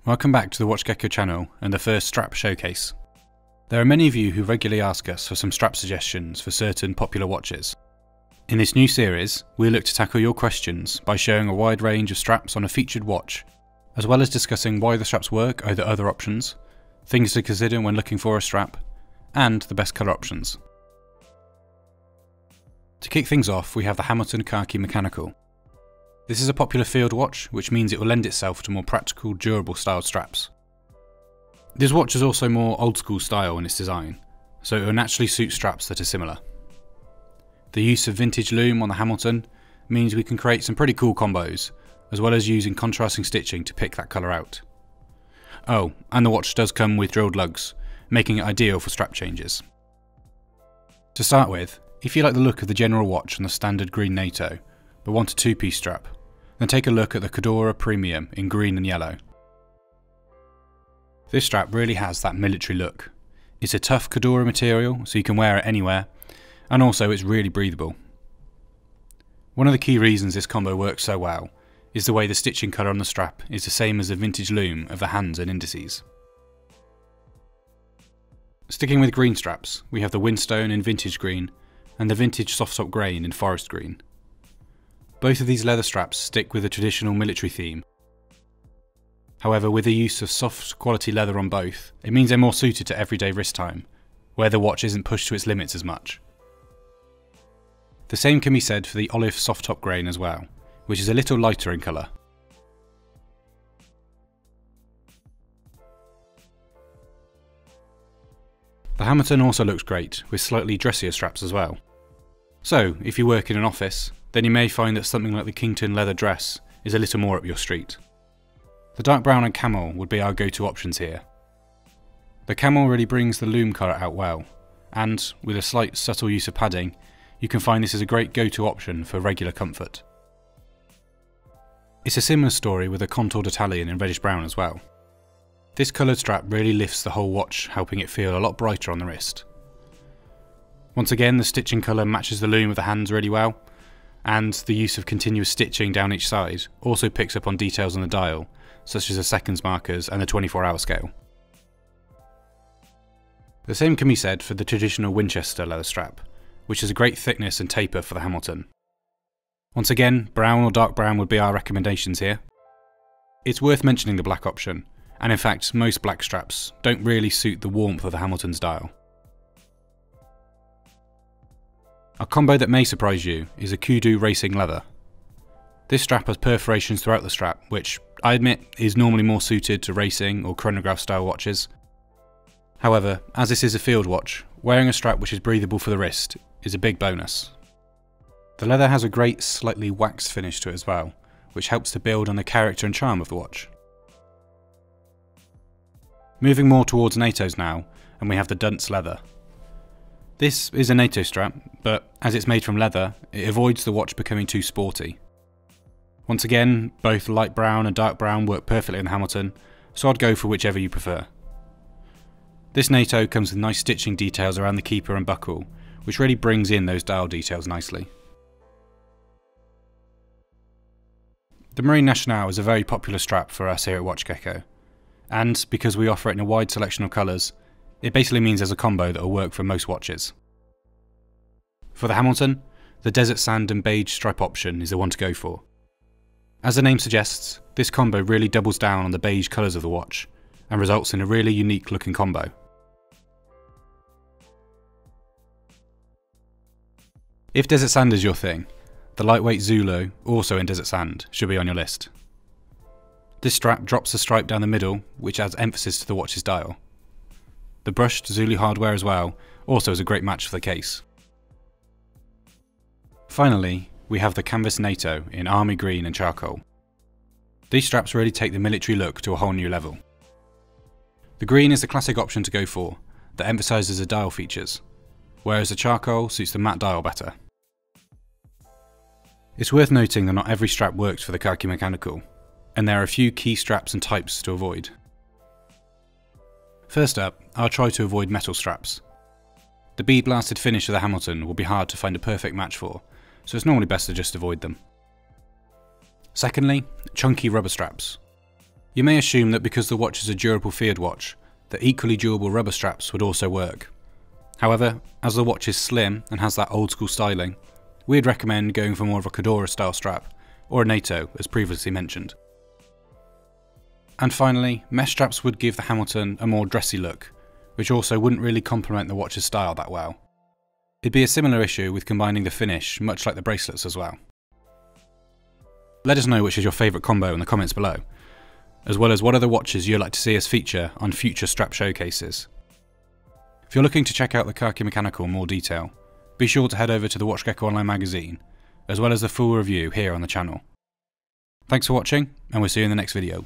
Welcome back to the WatchGecko channel and the first strap showcase. There are many of you who regularly ask us for some strap suggestions for certain popular watches. In this new series, we'll look to tackle your questions by showing a wide range of straps on a featured watch, as well as discussing why the straps work over other options, things to consider when looking for a strap, and the best colour options. To kick things off, we have the Hamilton Khaki Mechanical. This is a popular field watch, which means it will lend itself to more practical, durable styled straps. This watch is also more old school style in its design, so it will naturally suit straps that are similar. The use of vintage loom on the Hamilton means we can create some pretty cool combos, as well as using contrasting stitching to pick that colour out. Oh, and the watch does come with drilled lugs, making it ideal for strap changes. To start with, if you like the look of the general watch on the standard green NATO, but want a two-piece strap, then take a look at the Cordura Premium in green and yellow. This strap really has that military look. It's a tough Cordura material, so you can wear it anywhere, and also it's really breathable. One of the key reasons this combo works so well is the way the stitching colour on the strap is the same as the vintage loom of the hands and indices. Sticking with green straps, we have the Winstone in vintage green and the vintage soft top grain in forest green. Both of these leather straps stick with the traditional military theme. However, with the use of soft quality leather on both, it means they're more suited to everyday wrist time, where the watch isn't pushed to its limits as much. The same can be said for the olive soft top grain as well, which is a little lighter in colour. The Hamilton also looks great, with slightly dressier straps as well. So, if you work in an office, then you may find that something like the Kington leather dress is a little more up your street. The dark brown and camel would be our go-to options here. The camel really brings the loom colour out well, and with a slight subtle use of padding, you can find this is a great go-to option for regular comfort. It's a similar story with a contoured Italian in reddish brown as well. This coloured strap really lifts the whole watch, helping it feel a lot brighter on the wrist. Once again, the stitching colour matches the loom of the hands really well, and the use of continuous stitching down each side also picks up on details on the dial, such as the seconds markers and the 24-hour scale. The same can be said for the traditional Winchester leather strap, which has a great thickness and taper for the Hamilton. Once again, brown or dark brown would be our recommendations here. It's worth mentioning the black option, and in fact most black straps don't really suit the warmth of the Hamilton's dial. A combo that may surprise you is a Kudu racing leather. This strap has perforations throughout the strap, which I admit is normally more suited to racing or chronograph style watches. However, as this is a field watch, wearing a strap which is breathable for the wrist is a big bonus. The leather has a great slightly waxed finish to it as well, which helps to build on the character and charm of the watch. Moving more towards NATO's now, and we have the Duntz leather. This is a NATO strap, but as it's made from leather, it avoids the watch becoming too sporty. Once again, both light brown and dark brown work perfectly in the Hamilton, so I'd go for whichever you prefer. This NATO comes with nice stitching details around the keeper and buckle, which really brings in those dial details nicely. The Marine Nationale is a very popular strap for us here at WatchGecko, and because we offer it in a wide selection of colours, it basically means there's a combo that will work for most watches. For the Hamilton, the desert sand and beige stripe option is the one to go for. As the name suggests, this combo really doubles down on the beige colours of the watch, and results in a really unique looking combo. If desert sand is your thing, the lightweight ZULU, also in desert sand, should be on your list. This strap drops the stripe down the middle, which adds emphasis to the watch's dial. The brushed ZULU hardware as well also is a great match for the case. Finally, we have the canvas NATO in army green and charcoal. These straps really take the military look to a whole new level. The green is the classic option to go for, that emphasises the dial features, whereas the charcoal suits the matte dial better. It's worth noting that not every strap works for the Khaki Mechanical, and there are a few key straps and types to avoid. First up, I'll try to avoid metal straps. The bead blasted finish of the Hamilton will be hard to find a perfect match for, so it's normally best to just avoid them. Secondly, chunky rubber straps. You may assume that because the watch is a durable field watch, that equally durable rubber straps would also work. However, as the watch is slim and has that old school styling, we'd recommend going for more of a Cordura style strap, or a NATO as previously mentioned. And finally, mesh straps would give the Hamilton a more dressy look, which also wouldn't really complement the watch's style that well. It'd be a similar issue with combining the finish, much like the bracelets as well. Let us know which is your favourite combo in the comments below, as well as what other watches you'd like to see us feature on future strap showcases. If you're looking to check out the Khaki Mechanical in more detail, be sure to head over to the WatchGecko online magazine, as well as the full review here on the channel. Thanks for watching, and we'll see you in the next video.